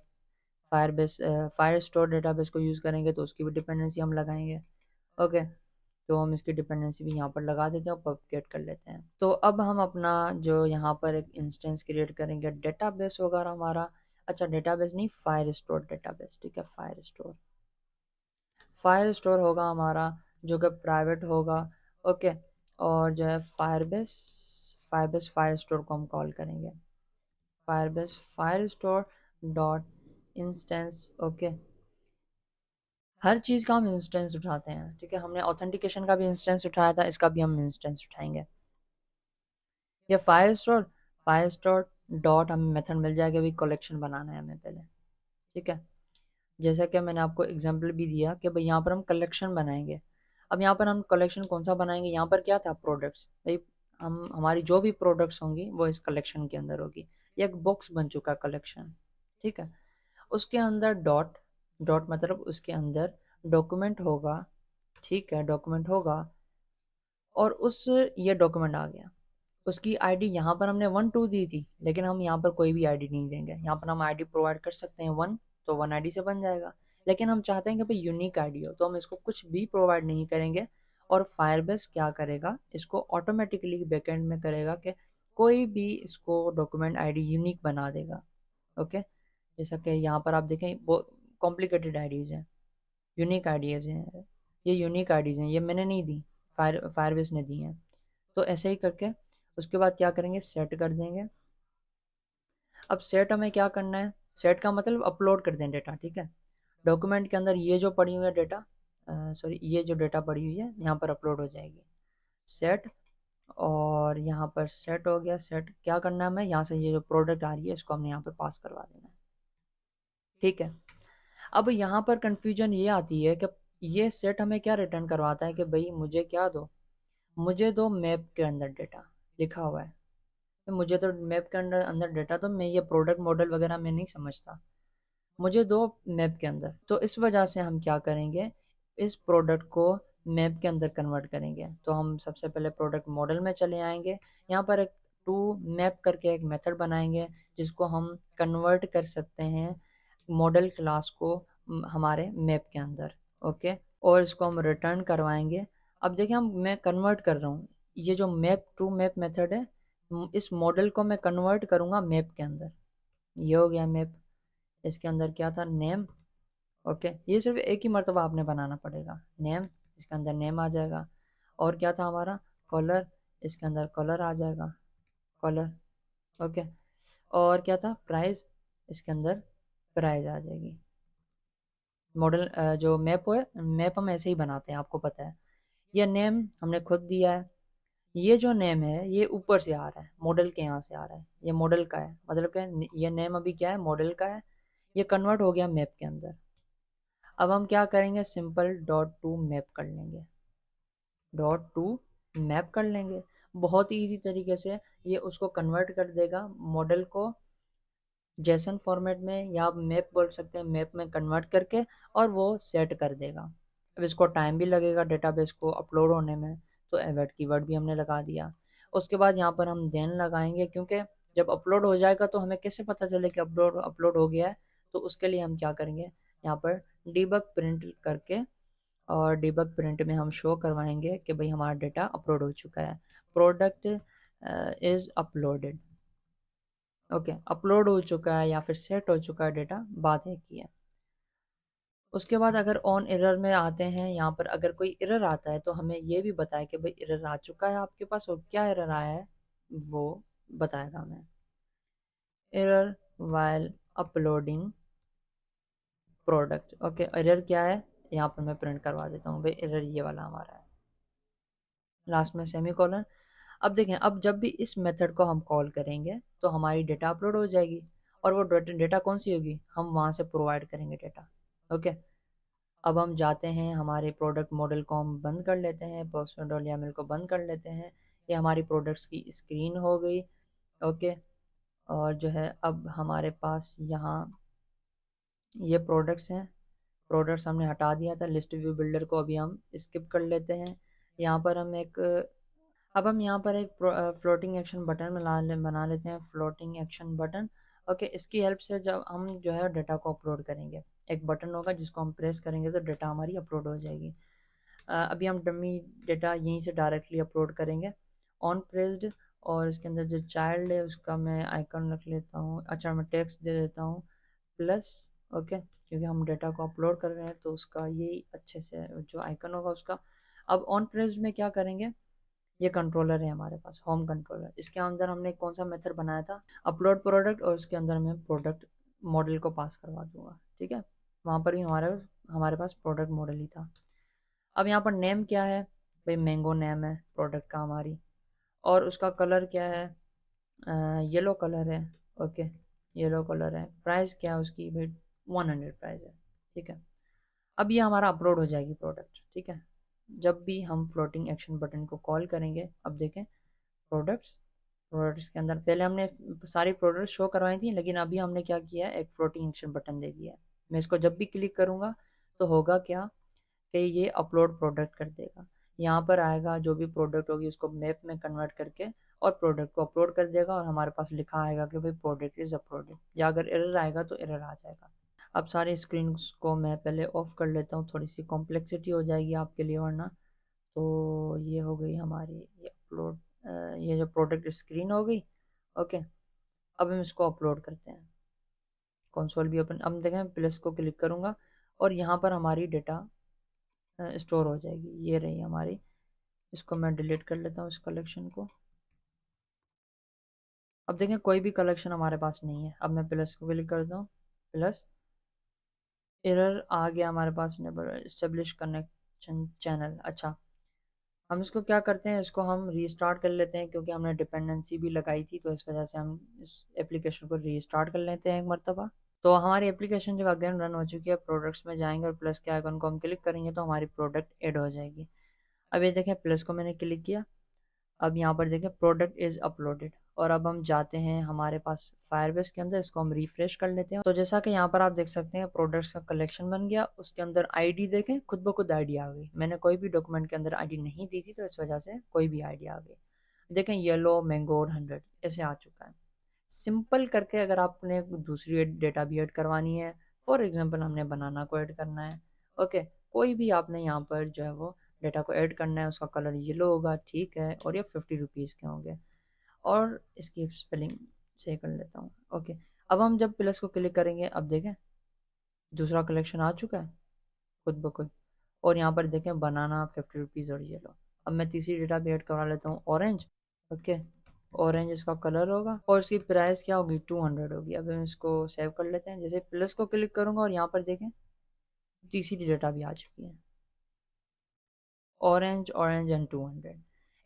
फायर स्टोर डेटाबेस को यूज़ करेंगे तो उसकी भी डिपेंडेंसी हम लगाएंगे। ओके, तो हम इसकी डिपेंडेंसी भी यहाँ पर लगा देते हैं और पब्लिकेट कर लेते हैं। तो अब हम अपना जो यहाँ पर एक इंस्टेंस क्रिएट करेंगे, डेटाबेस वगैरह हमारा, अच्छा डेटाबेस नहीं, फायर स्टोर डेटाबेस, ठीक है। फायर स्टोर होगा हमारा जो कि प्राइवेट होगा। ओके, और जो है फायरबेस फायर स्टोर को हम कॉल करेंगे, Firebase Firestore dot instance. Okay, हर चीज़ का हम इंस्टेंस उठाते हैं, ठीक है। हमने ऑथेंटिकेशन का भी इंस्टेंस उठाया था, इसका भी हम इंस्टेंस उठाएंगे। ये फायर स्टोर डॉट हमें मेथड मिल जाएगा, अभी कलेक्शन बनाना है हमें पहले, ठीक है। जैसा कि मैंने आपको एग्जांपल भी दिया कि भाई यहाँ पर हम कलेक्शन बनाएंगे। अब यहाँ पर हम कलेक्शन कौन सा बनाएंगे, यहाँ पर क्या था, प्रोडक्ट्स। भाई हम हमारी जो भी प्रोडक्ट्स होंगी वो इस कलेक्शन के अंदर होगी। ये एक बॉक्स बन चुका कलेक्शन, ठीक है। उसके अंदर डॉट, डॉट मतलब उसके अंदर डॉक्यूमेंट होगा, ठीक है, डॉक्यूमेंट होगा। और उस ये डॉक्यूमेंट आ गया, उसकी आईडी यहाँ पर हमने 1 2 दी थी, लेकिन हम यहाँ पर कोई भी आईडी नहीं देंगे। यहाँ पर हम आईडी प्रोवाइड कर सकते हैं 1, तो 1 आईडी से बन जाएगा। लेकिन हम चाहते हैं कि भाई यूनिक आईडी हो, तो हम इसको कुछ भी प्रोवाइड नहीं करेंगे। और फायरबेस क्या करेगा, इसको ऑटोमेटिकली बैकएंड में करेगा कि कोई भी इसको डॉक्यूमेंट आईडी यूनिक बना देगा। ओके, जैसा कि यहाँ पर आप देखें वो कॉम्प्लिकेटेड आईडीज हैं, यूनिक आईडीज हैं, ये यूनिक आईडीज हैं, ये मैंने नहीं दी, फायरबेस ने दी हैं। तो ऐसे ही करके उसके बाद क्या करेंगे, सेट कर देंगे। अब सेट हमें क्या करना है, सेट का मतलब अपलोड कर दें डेटा, ठीक है। डॉक्यूमेंट के अंदर ये जो पड़ी हुई है डेटा, सॉरी ये जो डेटा पड़ी हुई है यहाँ पर अपलोड हो जाएगी, सेट। और यहाँ पर सेट हो गया। सेट क्या करना है हमें, यहाँ से ये जो प्रोडक्ट आ रही है इसको हमने यहाँ पर पास करवा देना है, ठीक है। अब यहाँ पर कंफ्यूजन ये आती है कि ये सेट हमें क्या रिटर्न करवाता है कि भाई मुझे क्या दो, मुझे दो मैप के अंदर डेटा लिखा हुआ है। मुझे तो मैप के अंदर अंदर डेटा, तो मैं ये प्रोडक्ट मॉडल वगैरह मैं नहीं समझता, मुझे दो मैप के अंदर। तो इस वजह से हम क्या करेंगे, इस प्रोडक्ट को मैप के अंदर कन्वर्ट करेंगे। तो हम सबसे पहले प्रोडक्ट मॉडल में चले आएंगे, यहाँ पर एक टू मैप करके एक मेथड बनाएंगे जिसको हम कन्वर्ट कर सकते हैं मॉडल क्लास को हमारे मैप के अंदर। ओके, और इसको हम रिटर्न करवाएंगे। अब देखिए मैं कन्वर्ट कर रहा हूँ, ये जो मैप टू मैप मेथड है, इस मॉडल को मैं कन्वर्ट करूँगा मैप के अंदर। ये हो गया मैप, इसके अंदर क्या था, नेम। ओके, ये सिर्फ एक ही मरतबा आपने बनाना पड़ेगा, नेम, इसके अंदर नेम आ जाएगा। और क्या था हमारा, कलर, इसके अंदर कलर आ जाएगा, कलर। ओके, और क्या था, प्राइस, इसके अंदर प्राइस आ जाएगी। मॉडल जो मैप है, मैप हम ऐसे ही बनाते हैं, आपको पता है। ये नेम हमने खुद दिया है, ये जो नेम है ये ऊपर से आ रहा है, मॉडल के यहाँ से आ रहा है, ये मॉडल का है, मतलब क्या ये नेम अभी क्या है, मॉडल का है। ये कन्वर्ट हो गया मैप के अंदर। अब हम क्या करेंगे, सिंपल डॉट टू मैप कर लेंगे, डॉट टू मैप कर लेंगे। बहुत ही ईजी तरीके से ये उसको कन्वर्ट कर देगा मॉडल को जेसन फॉर्मेट में, या आप मैप बोल सकते हैं, मैप में कन्वर्ट करके, और वो सेट कर देगा। अब इसको टाइम भी लगेगा डेटाबेस को अपलोड होने में, तो एवेट कीवर्ड भी हमने लगा दिया। उसके बाद यहाँ पर हम देन लगाएंगे, क्योंकि जब अपलोड हो जाएगा तो हमें कैसे पता चले कि अपलोड अपलोड हो गया है। तो उसके लिए हम क्या करेंगे, यहाँ पर डिबग प्रिंट करके, और डिबग प्रिंट में हम शो करवाएंगे कि भाई हमारा डेटा अपलोड हो चुका है, product is uploaded. Okay, upload हो चुका है या फिर सेट हो चुका है डेटा, बात एक ही है। उसके बाद अगर ऑन एरर में आते हैं, यहाँ पर अगर कोई एरर आता है तो हमें ये भी बताए कि भाई एरर आ चुका है आपके पास, और क्या एरर आया है वो बताएगा हमें। Error while uploading product. Okay, error क्या है, यहाँ पर मैं प्रिंट करवा देता हूँ, भाई एरर ये वाला हमारा है, लास्ट में सेमी कॉलन। अब देखें, अब जब भी इस मेथड को हम कॉल करेंगे तो हमारी डेटा अपलोड हो जाएगी। और वो डेटा कौन सी होगी, हम वहाँ से प्रोवाइड करेंगे डेटा। ओके, अब हम जाते हैं, हमारे प्रोडक्ट मॉडल को हम बंद कर लेते हैं, postman.yaml को बंद कर लेते हैं। ये हमारी प्रोडक्ट्स की स्क्रीन हो गई। ओके, और जो है अब हमारे पास यहाँ ये प्रोडक्ट्स हैं, प्रोडक्ट्स हमने हटा दिया था, लिस्ट व्यू बिल्डर को अभी हम स्किप कर लेते हैं। यहाँ पर हम एक अब हम यहाँ पर एक फ्लोटिंग एक्शन बटन बना लेते हैं, फ्लोटिंग एक्शन बटन। ओके, इसकी हेल्प से जब हम जो है डाटा को अपलोड करेंगे, एक बटन होगा जिसको हम प्रेस करेंगे तो डाटा हमारी अपलोड हो जाएगी। अभी हम डमी डाटा यहीं से डायरेक्टली अपलोड करेंगे ऑन प्रेस्ड, और इसके अंदर जो चाइल्ड है उसका मैं आइकन रख लेता हूँ, अच्छा मैं टेक्स्ट दे देता हूँ प्लस। ओके, क्योंकि हम डाटा को अपलोड कर रहे हैं तो उसका यही अच्छे से जो आइकन होगा उसका। अब ऑन प्रेस्ड में क्या करेंगे, ये कंट्रोलर है हमारे पास, होम कंट्रोलर, इसके अंदर हमने कौन सा मेथड बनाया था, अपलोड प्रोडक्ट, और उसके अंदर मैं प्रोडक्ट मॉडल को पास करवा दूंगा। ठीक है, वहाँ पर भी हमारे पास प्रोडक्ट मॉडल ही था। अब यहाँ पर नेम क्या है भाई, मैंगो नेम है प्रोडक्ट का हमारी, और उसका कलर क्या है, येलो कलर है। ओके, येलो कलर है। प्राइस क्या है उसकी भाई, 100 प्राइस है। ठीक है, अब ये हमारा अपलोड हो जाएगी प्रोडक्ट। ठीक है, जब भी हम फ्लोटिंग एक्शन बटन को कॉल करेंगे, अब देखें प्रोडक्ट्स, प्रोडक्ट्स के अंदर पहले हमने सारी प्रोडक्ट्स शो करवाई थी, लेकिन अभी हमने क्या किया है, एक फ्लोटिंग एक्शन बटन दे दिया है। मैं इसको जब भी क्लिक करूंगा तो होगा क्या कि ये अपलोड प्रोडक्ट कर देगा, यहाँ पर आएगा जो भी प्रोडक्ट होगी उसको मैप में कन्वर्ट करके और प्रोडक्ट को अपलोड कर देगा, और हमारे पास लिखा आएगा कि भाई प्रोडक्ट इज अपलोडेड, या अगर एरर आएगा तो एरर आ जाएगा। अब सारी स्क्रीन को मैं पहले ऑफ कर लेता हूँ, थोड़ी सी कॉम्प्लेक्सिटी हो जाएगी आपके लिए वरना। तो ये हो गई हमारी ये अपलोड, ये जो प्रोडक्ट स्क्रीन हो गई। ओके, अब हम इसको अपलोड करते हैं, कंसोल भी ओपन, अब देखें प्लस को क्लिक करूँगा और यहाँ पर हमारी डेटा स्टोर हो जाएगी, ये रही हमारी। इसको मैं डिलीट कर लेता हूँ इस कलेक्शन को। अब देखें कोई भी कलेक्शन हमारे पास नहीं है। अब मैं प्लस को क्लिक करता हूँ, प्लस, एरर आ गया हमारे पास, एस्टेब्लिश कनेक्शन चैनल। अच्छा, हम इसको क्या करते हैं, इसको हम रीस्टार्ट कर लेते हैं, क्योंकि हमने डिपेंडेंसी भी लगाई थी तो इस वजह से हम इस एप्लीकेशन को रीस्टार्ट कर लेते हैं एक मरतबा। तो हमारी एप्लीकेशन जब अगेन रन हो चुकी है, प्रोडक्ट्स में जाएंगे और प्लस के आइकन को हम क्लिक करेंगे तो हमारी प्रोडक्ट ऐड हो जाएगी। अब ये देखें प्लस को मैंने क्लिक किया, अब यहाँ पर देखें प्रोडक्ट इज अपलोडेड, और अब हम जाते हैं हमारे पास फायरबेस के अंदर, इसको हम रिफ्रेश कर लेते हैं। तो जैसा कि यहाँ पर आप देख सकते हैं प्रोडक्ट्स का कलेक्शन बन गया, उसके अंदर आईडी देखें खुद ब खुद आईडी आ गई, मैंने कोई भी डॉक्यूमेंट के अंदर आईडी नहीं दी थी तो इस वजह से कोई भी आईडी आ गई। देखें येलो मैंगो और 100 ऐसे आ चुका है। सिंपल करके अगर आपने दूसरी डेटा भी ऐड करवानी है, फॉर एग्जांपल हमने बनाना को ऐड करना है, ओके, कोई भी आपने यहाँ पर जो है वो डेटा को ऐड करना है, उसका कलर येलो होगा, ठीक है, और ये 50 रुपीज़ के होंगे, और इसकी स्पेलिंग सही कर लेता हूँ। ओके, अब हम जब प्लस को क्लिक करेंगे, अब देखें दूसरा कलेक्शन आ चुका है खुद ब खुद, और यहाँ पर देखें बनाना 50 रुपीज़ और येलो। अब मैं तीसरी डेटा भी ऐड करवा लेता हूँ, ऑरेंज। ओके, ऑरेंज इसका कलर होगा और इसकी प्राइस क्या होगी, 200 होगी। अब हम इसको सेव कर लेते हैं, जैसे प्लस को क्लिक करूंगा और यहाँ पर देखें तीसरी डेटा भी आ चुकी है, ऑरेंज, ऑरेंज एंड 200।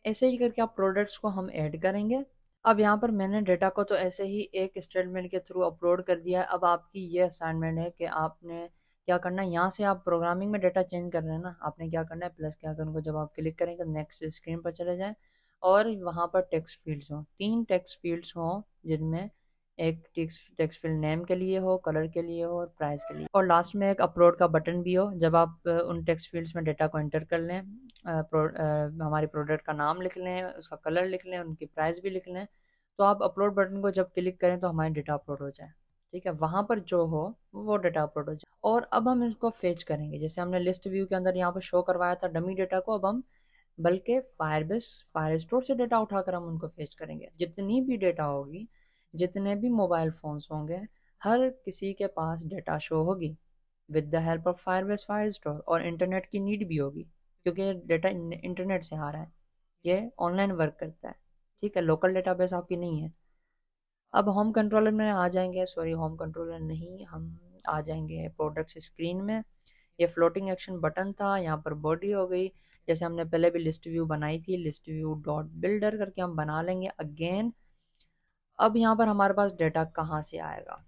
ऐसे ही करके आप प्रोडक्ट्स को हम ऐड करेंगे। अब यहाँ पर मैंने डेटा को तो ऐसे ही एक स्टेटमेंट के थ्रू अपलोड कर दिया है। अब आपकी ये असाइनमेंट है कि आपने क्या करना है, यहाँ से आप प्रोग्रामिंग में डेटा चेंज कर रहे हैं ना, आपने क्या करना है, प्लस के आइकन को जब आप क्लिक करेंगे नेक्स्ट स्क्रीन पर चले जाएं, और वहाँ पर टेक्स्ट फील्ड्स हों, 3 टेक्स्ट फील्ड्स हों, जिनमें एक टेक्स्ट फील्ड नेम के लिए हो, कलर के लिए हो और प्राइस के लिए, और लास्ट में एक अपलोड का बटन भी हो। जब आप उन टेक्स्ट फील्ड्स में डेटा को एंटर कर लें, हमारी प्रोडक्ट का नाम लिख लें, उसका कलर लिख लें, उनकी प्राइस भी लिख लें, तो आप अपलोड बटन को जब क्लिक करें तो हमारी डेटा अपलोड हो जाए। ठीक है, वहाँ पर जो हो वो डेटा अपलोड हो जाए। और अब हम इसको फेच करेंगे, जैसे हमने लिस्ट व्यू के अंदर यहाँ पर शो करवाया था डमी डेटा को, अब हम बल्कि फायरबेस फायर स्टोर से डेटा उठाकर हम उनको फेच करेंगे। जितनी भी डेटा होगी, जितने भी मोबाइल फोन्स होंगे, हर किसी के पास डेटा शो होगी with the help of Firebase fire store, और इंटरनेट की नीड भी होगी क्योंकि डेटा इंटरनेट से आ रहा है, ये ऑनलाइन वर्क करता है। ठीक है, लोकल डेटाबेस आपकी नहीं है। अब होम कंट्रोलर में आ जाएंगे, सॉरी होम कंट्रोलर नहीं, हम आ जाएंगे प्रोडक्ट्स स्क्रीन में। ये फ्लोटिंग एक्शन बटन था, यहाँ पर बॉडी हो गई, जैसे हमने पहले भी लिस्ट व्यू बनाई थी, लिस्ट व्यू डॉट बिल्डर करके हम बना लेंगे अगेन। अब यहाँ पर हमारे पास डेटा कहाँ से आएगा,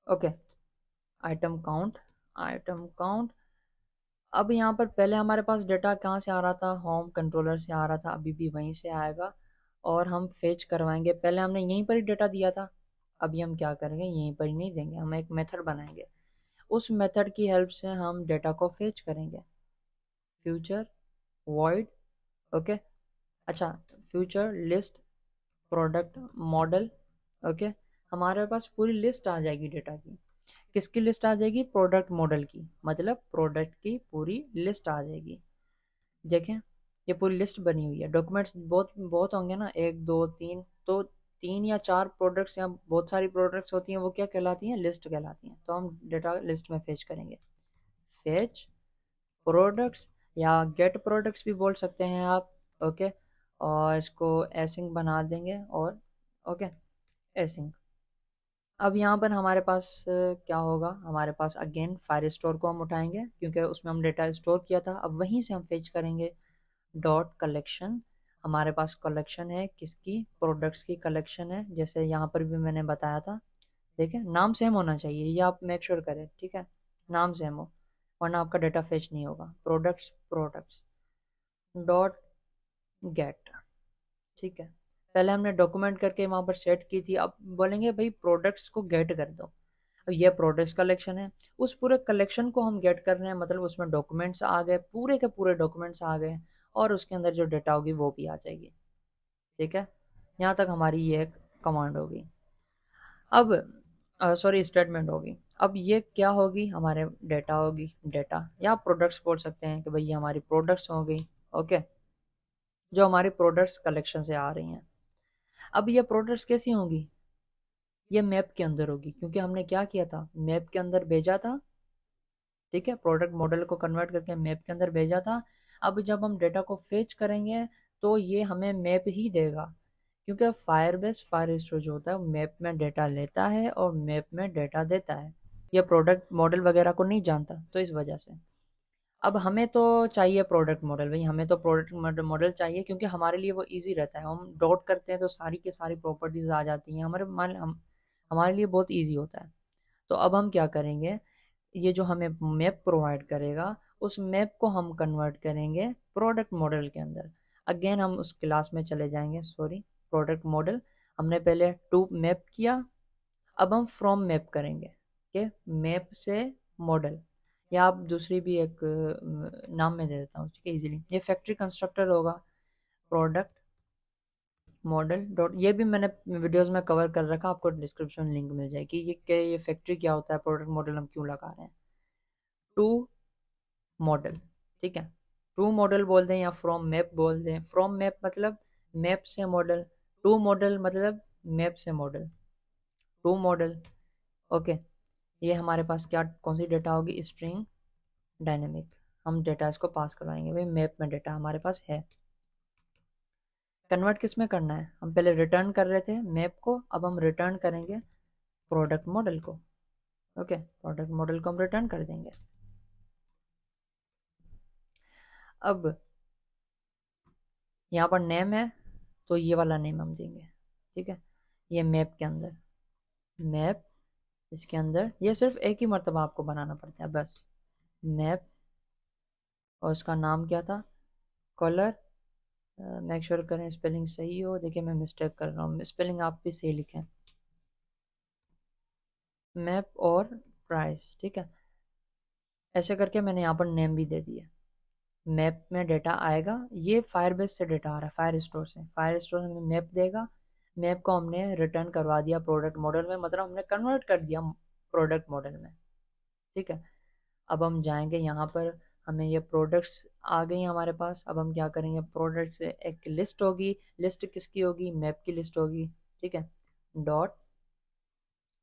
okay, item count, item count. अब यहाँ पर पहले हमारे पास डेटा कहाँ से आ रहा था, होम कंट्रोलर से आ रहा था, अभी भी वहीं से आएगा। और हम फेच करवाएंगे। पहले हमने यहीं पर ही डेटा दिया था, अभी हम क्या करेंगे, यहीं पर ही नहीं देंगे, हम एक मेथड बनाएंगे। उस मेथड की हेल्प से हम डेटा को फेच करेंगे। फ्यूचर वॉइड, ओके, अच्छा, future list product model, okay, हमारे पास पूरी लिस्ट आ जाएगी डेटा की। किसकी लिस्ट आ जाएगी? प्रोडक्ट मॉडल की, मतलब प्रोडक्ट की पूरी लिस्ट आ जाएगी। देखें, ये पूरी लिस्ट बनी हुई है। डॉक्यूमेंट्स बहुत बहुत होंगे ना, एक दो तीन, तो 3 या 4 प्रोडक्ट्स या बहुत सारी प्रोडक्ट्स होती हैं, वो क्या कहलाती हैं? लिस्ट कहलाती हैं। तो हम डेटा लिस्ट में फेच करेंगे। फेच प्रोडक्ट्स या गेट प्रोडक्ट्स भी बोल सकते हैं आप, ओके, और इसको एसिंग बना देंगे, और ओके, एसिंग। अब यहाँ पर हमारे पास क्या होगा, हमारे पास अगेन फायर स्टोर को हम उठाएंगे क्योंकि उसमें हम डेटा स्टोर किया था। अब वहीं से हम फेच करेंगे। डॉट कलेक्शन, हमारे पास कलेक्शन है किसकी? प्रोडक्ट्स की कलेक्शन है, जैसे यहाँ पर भी मैंने बताया था। ठीक है, नाम सेम होना चाहिए, ये आप मेक श्योर करें, ठीक है, नाम सेम हो, वरना आपका डेटा फेच नहीं होगा। प्रोडक्ट्स प्रोडक्ट्स डॉट गेट, ठीक है, पहले हमने डॉक्यूमेंट करके वहां पर सेट की थी, अब बोलेंगे भाई प्रोडक्ट्स को गेट कर दो। अब ये प्रोडक्ट्स कलेक्शन है, उस पूरे कलेक्शन को हम गेट कर रहे हैं, मतलब उसमें डॉक्यूमेंट्स आ गए, पूरे के पूरे डॉक्यूमेंट्स आ गए, और उसके अंदर जो डेटा होगी वो भी आ जाएगी। ठीक है, यहाँ तक हमारी ये एक कमांड होगी। अब सॉरी, स्टेटमेंट होगी। अब ये क्या होगी? हमारे डेटा होगी, डेटा या प्रोडक्ट्स बोल सकते हैं कि भाई ये हमारी प्रोडक्ट्स हो गई, ओके, जो हमारी प्रोडक्ट्स कलेक्शन से आ रही हैं। अब ये प्रोडक्ट्स कैसी होंगी? ये मैप के अंदर होगी, क्योंकि हमने क्या किया था, मैप के अंदर भेजा था। ठीक है, प्रोडक्ट मॉडल को कन्वर्ट करके मैप के अंदर भेजा था। अब जब हम डेटा को फेच करेंगे तो ये हमें मैप ही देगा, क्योंकि फायरबेस फायर स्टोर जो होता है मैप में डेटा लेता है और मैप में डेटा देता है। ये प्रोडक्ट मॉडल वगैरह को नहीं जानता, तो इस वजह से। अब हमें तो चाहिए प्रोडक्ट मॉडल, भाई हमें तो प्रोडक्ट मॉडल चाहिए, क्योंकि हमारे लिए वो इजी रहता है। हम डॉट करते हैं तो सारी की सारी प्रॉपर्टीज आ जाती हैं हमारे लिए बहुत इजी होता है। तो अब हम क्या करेंगे, ये जो हमें मैप प्रोवाइड करेगा, उस मैप को हम कन्वर्ट करेंगे प्रोडक्ट मॉडल के अंदर। अगेन हम उस क्लास में चले जाएंगे, सॉरी, प्रोडक्ट मॉडल हमने पहले टू मैप किया, अब हम फ्रॉम मैप करेंगे कि मैप से मॉडल, या आप दूसरी भी एक नाम में दे देता हूँ, ठीक है, इजीली। ये फैक्ट्री कंस्ट्रक्टर होगा, प्रोडक्ट मॉडल डॉट, ये भी मैंने वीडियोस में कवर कर रखा, आपको डिस्क्रिप्शन लिंक मिल जाएगी। ये फैक्ट्री क्या होता है, प्रोडक्ट मॉडल हम क्यों लगा रहे हैं। टू मॉडल, ठीक है, टू मॉडल बोल दें या फ्रॉम मैप बोल दें। फ्रॉम मैप मतलब मैप से मॉडल, टू मॉडल मतलब मैप से मॉडल, टू मॉडल, ओके। ये हमारे पास क्या, कौन सी डेटा होगी? String dynamic. हम डेटा इसको पास करवाएंगे, भाई मैप में डेटा हमारे पास है। कन्वर्ट किस में करना है? हम पहले रिटर्न कर रहे थे मैप को, अब हम रिटर्न करेंगे प्रोडक्ट मॉडल को, ओके, प्रोडक्ट मॉडल को हम रिटर्न कर देंगे। अब यहाँ पर नेम है, तो ये वाला नेम हम देंगे, ठीक है। ये मैप के अंदर, मैप, इसके अंदर ये सिर्फ एक ही मरतबा आपको बनाना पड़ता है बस, मैप, और उसका नाम क्या था? कलर। मेक श्योर करें स्पेलिंग सही हो, देखिए मैं मिस्टेक कर रहा हूँ, स्पेलिंग आप भी सही लिखें। मैप और प्राइस, ठीक है, ऐसे करके मैंने यहाँ पर नेम भी दे दिया। मैप में डेटा आएगा, ये फायरबेस से डेटा आ रहा है, फायर स्टोर से। फायर स्टोर हमें मैप देगा, मैप को हमने रिटर्न करवा दिया प्रोडक्ट मॉडल में, मतलब हमने कन्वर्ट कर दिया प्रोडक्ट मॉडल में, ठीक है। अब हम जाएंगे यहाँ पर, हमें ये प्रोडक्ट्स आ गई हमारे पास। अब हम क्या करेंगे, प्रोडक्ट से एक लिस्ट होगी, लिस्ट किसकी होगी? मैप की लिस्ट होगी, ठीक है। डॉट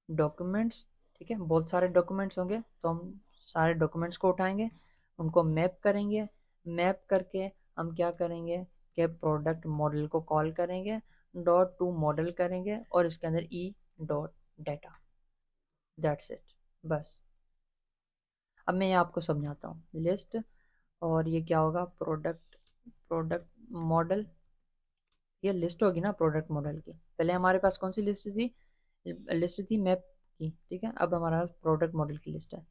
डॉक्यूमेंट्स, ठीक है, बहुत सारे डॉक्यूमेंट्स होंगे, तो हम सारे डॉक्यूमेंट्स को उठाएंगे, उनको मैप करेंगे। मैप करके हम क्या करेंगे कि प्रोडक्ट मॉडल को कॉल करेंगे, डॉट टू मॉडल करेंगे, और इसके अंदर E dot data, that's it, बस। अब मैं ये आपको समझाता हूँ, लिस्ट, और ये क्या होगा? प्रोडक्ट, प्रोडक्ट मॉडल, ये लिस्ट होगी ना प्रोडक्ट मॉडल की। पहले हमारे पास कौन सी लिस्ट थी? लिस्ट थी मैप की, ठीक है। अब हमारा प्रोडक्ट मॉडल की लिस्ट है,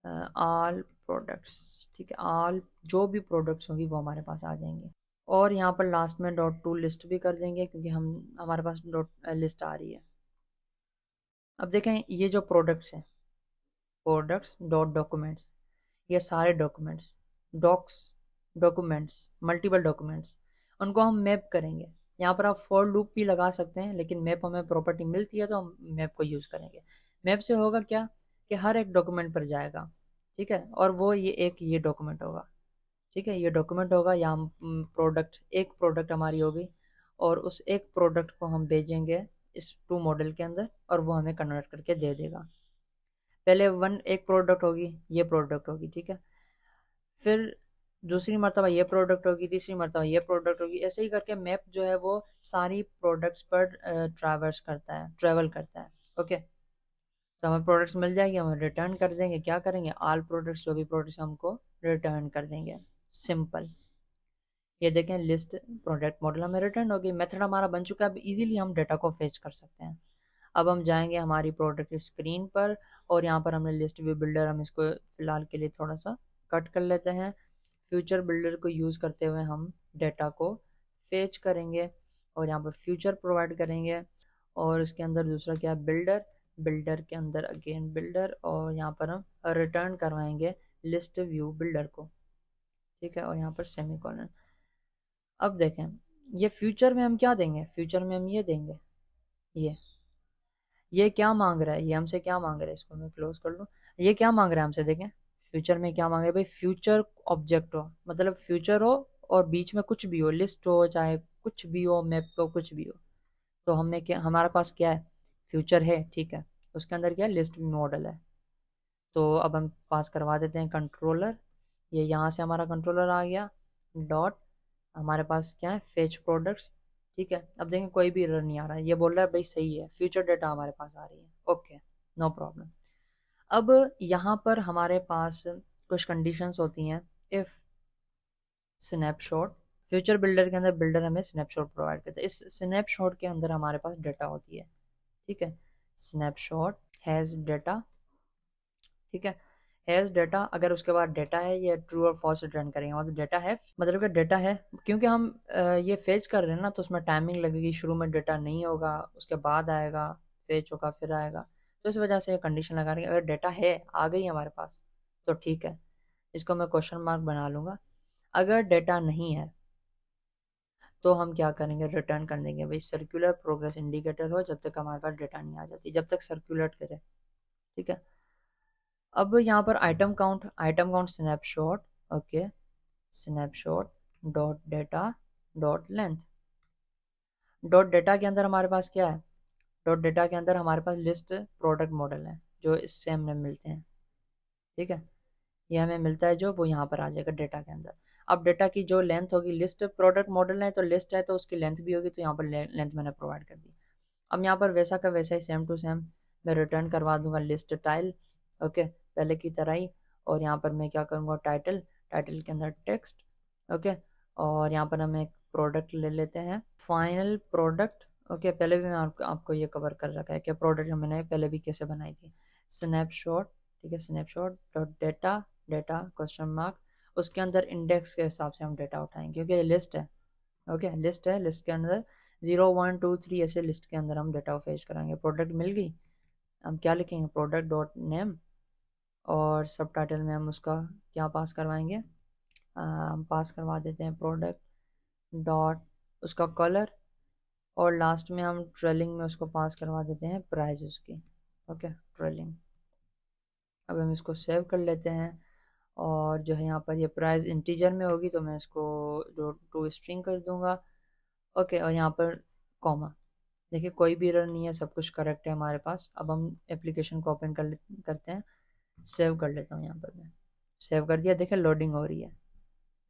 ऑल प्रोडक्ट्स, ठीक है, ऑल जो भी प्रोडक्ट्स होंगी वो हमारे पास आ जाएंगे। और यहाँ पर लास्ट में डॉट टू लिस्ट भी कर देंगे क्योंकि हमारे पास डॉट लिस्ट आ रही है। अब देखें ये जो प्रोडक्ट्स हैं, प्रोडक्ट्स डॉट डॉक्यूमेंट्स, ये सारे documents, docs, documents, multiple documents, उनको हम मैप करेंगे। यहाँ पर आप फॉर लूप भी लगा सकते हैं, लेकिन मैप हमें प्रॉपर्टी मिलती है तो हम मैप को यूज़ करेंगे। मैप से होगा क्या कि हर एक डॉक्यूमेंट पर जाएगा, ठीक है, और वो ये डॉक्यूमेंट होगा, ठीक है, ये डॉक्यूमेंट होगा या हम प्रोडक्ट, एक प्रोडक्ट हमारी होगी और उस एक प्रोडक्ट को हम भेजेंगे इस टू मॉडल के अंदर और वो हमें कन्वर्ट करके दे देगा। पहले एक प्रोडक्ट होगी, ये प्रोडक्ट होगी, ठीक है, फिर दूसरी मर्तबा ये प्रोडक्ट होगी, तीसरी मर्तबा ये प्रोडक्ट होगी, ऐसे ही करके मैप जो है वो सारी प्रोडक्ट्स पर ट्रैवल करता है। ओके, तो हमें प्रोडक्ट्स मिल जाएगी, हम रिटर्न कर देंगे, क्या करेंगे, ऑल प्रोडक्ट्स, जो भी प्रोडक्ट्स हमको रिटर्न कर देंगे। सिंपल। ये देखें लिस्ट प्रोडक्ट मॉडल हमें रिटर्न होगी, मेथड हमारा बन चुका है। अब इजीली हम डेटा को फेच कर सकते हैं। अब हम जाएंगे हमारी प्रोडक्ट स्क्रीन पर और यहाँ पर हमने लिस्ट व्यू बिल्डर, हम इसको फिलहाल के लिए थोड़ा सा कट कर लेते हैं। फ्यूचर बिल्डर को यूज़ करते हुए हम डेटा को फेच करेंगे और यहाँ पर फ्यूचर प्रोवाइड करेंगे और इसके अंदर दूसरा क्या है, बिल्डर, बिल्डर के अंदर अगेन बिल्डर और यहाँ पर हम रिटर्न करवाएंगे लिस्ट व्यू बिल्डर को, ठीक है, और यहाँ पर सेमीकोलन। अब देखें ये फ्यूचर में हम क्या देंगे, फ्यूचर में हम ये देंगे, ये क्या मांग रहा है, ये हमसे क्या मांग रहा है, इसको मैं क्लोज कर लूँ। ये क्या मांग रहा है हमसे, देखें फ्यूचर में क्या मांग रहा है भाई, फ्यूचर ऑब्जेक्ट हो, मतलब फ्यूचर हो और बीच में कुछ भी हो, लिस्ट हो चाहे कुछ भी हो, मैप हो, कुछ भी हो। तो हमें क्या, हमारे पास क्या है, फ्यूचर है, ठीक है, उसके अंदर क्या है, लिस्ट मॉडल है। तो अब हम पास करवा देते हैं कंट्रोलर, ये यहाँ से हमारा कंट्रोलर आ गया, डॉट हमारे पास क्या है, फेच प्रोडक्ट्स, ठीक है। अब देखें कोई भी एरर नहीं आ रहा है, ये बोल रहा है भाई सही है, फ्यूचर डेटा हमारे पास आ रही है, ओके, नो प्रॉब्लम। अब यहाँ पर हमारे पास कुछ कंडीशंस होती हैं। इफ़ स्नैपशॉट, फ्यूचर बिल्डर के अंदर बिल्डर हमें स्नैपशॉट प्रोवाइड करता है, इस स्नैपशॉट के अंदर हमारे पास डेटा होती है, ठीक है, स्नैपशॉट हैज़ डेटा, ठीक है, हैज़ डेटा, अगर उसके बाद डेटा है ये ट्रू और फॉल्स रिटर्न करेंगे, मतलब डेटा है, मतलब कि डेटा है, क्योंकि हम ये फेच कर रहे हैं ना तो उसमें टाइमिंग लगेगी, शुरू में डेटा नहीं होगा, उसके बाद आएगा, फेच होगा फिर आएगा, तो इस वजह से ये कंडीशन लगा रही है। अगर डेटा है, आ गई हमारे पास, तो ठीक है, इसको मैं क्वेश्चन मार्क बना लूँगा। अगर डेटा नहीं है तो हम क्या करेंगे, रिटर्न कर देंगे भाई सर्कुलर प्रोग्रेस इंडिकेटर हो जब तक हमारे पास डेटा नहीं आ जाती, जब तक सर्कुलेट करे, ठीक है। अब यहाँ पर item count snapshot, okay, snapshot dot data dot length, dot data के अंदर हमारे पास क्या है, डॉट डेटा के अंदर हमारे पास लिस्ट प्रोडक्ट मॉडल है जो इससे हमें मिलते हैं, ठीक है, ये हमें मिलता है जो वो यहाँ पर आ जाएगा डेटा के अंदर। अब डेटा की जो लेंथ होगी, लिस्ट प्रोडक्ट मॉडल है तो लिस्ट है तो उसकी लेंथ भी होगी, तो यहाँ पर लेंथ मैंने प्रोवाइड कर दी। अब यहाँ पर वैसा का वैसा ही सेम टू सेम मैं रिटर्न करवा दूंगा लिस्ट टाइल, ओके, पहले की तरह ही, और यहाँ पर मैं क्या करूँगा, टाइटल, टाइटल के अंदर टेक्स्ट, ओके, और यहाँ पर हम एक प्रोडक्ट ले लेते हैं, फाइनल प्रोडक्ट, ओके, पहले भी मैं आपको ये कवर कर रखा है कि प्रोडक्ट मैंने पहले भी कैसे बनाई थी, स्नैपशॉट, ठीक है, snapshot dot data, data question mark, उसके अंदर इंडेक्स के हिसाब से हम डेटा उठाएंगे क्योंकि ये लिस्ट है, ओके, लिस्ट है, लिस्ट के अंदर 0 1 2 3 ऐसे लिस्ट के अंदर हम डेटा फेच कराएंगे। प्रोडक्ट मिल गई, हम क्या लिखेंगे, प्रोडक्ट डॉट नेम, और सब टाइटल में हम उसका क्या पास करवाएंगे, हम पास करवा देते हैं प्रोडक्ट डॉट उसका कलर, और लास्ट में हम ट्रेलिंग में उसको पास करवा देते हैं प्राइस उसकी, ओके, ट्रेलिंग। अब हम इसको सेव कर लेते हैं और जो है यहाँ पर ये प्राइस इंटीजर में होगी तो मैं इसको टू स्ट्रिंग कर दूंगा, ओके, और यहाँ पर कॉमा, देखिए कोई भी एरर नहीं है, सब कुछ करेक्ट है हमारे पास। अब हम एप्लीकेशन को ओपन करते हैं, सेव कर लेता हूँ, यहाँ पर मैं सेव कर दिया, देखिए लोडिंग हो रही है,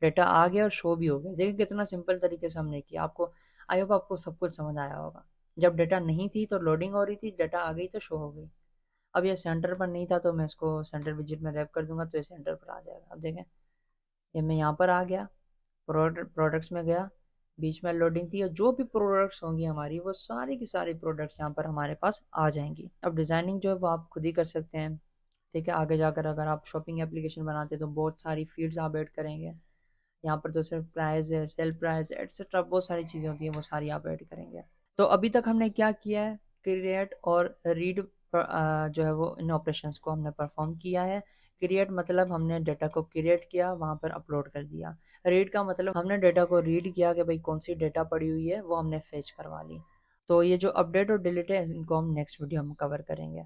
डेटा आ गया और शो भी हो गया, देखिए कितना सिंपल तरीके से हमने किया। आपको आई होप आपको सब कुछ समझ आया होगा, जब डेटा नहीं थी तो लोडिंग हो रही थी, डेटा आ गई तो शो हो गई। अब ये सेंटर पर नहीं था तो मैं इसको सेंटर विजिट में रैप कर दूंगा तो ये सेंटर पर आ जाएगा। अब देखें ये मैं यहाँ पर आ गया, प्रोडक्ट्स में गया, बीच में लोडिंग थी, और जो भी प्रोडक्ट्स होंगी हमारी वो सारी की सारी प्रोडक्ट्स यहाँ पर हमारे पास आ जाएंगी। अब डिज़ाइनिंग जो है वो आप खुद ही कर सकते हैं, ठीक है, आगे जाकर अगर आप शॉपिंग एप्लीकेशन बनाते हैं तो बहुत सारी फील्ड्स आप ऐड करेंगे, यहाँ पर तो सिर्फ प्राइस है, सेल प्राइस एटसेट्रा बहुत सारी चीज़ें होती हैं, वो सारी आप ऐड करेंगे। तो अभी तक हमने क्या किया है, क्रिएट और रीड जो है वो इन ऑपरेशंस को हमने परफॉर्म किया है। क्रिएट मतलब हमने डेटा को क्रिएट किया, वहाँ पर अपलोड कर दिया। रीड का मतलब हमने डेटा को रीड किया कि भाई कौन सी डेटा पड़ी हुई है वो हमने फेच करवा ली। तो ये जो अपडेट और डिलीट है इनको हम नेक्स्ट वीडियो में कवर करेंगे।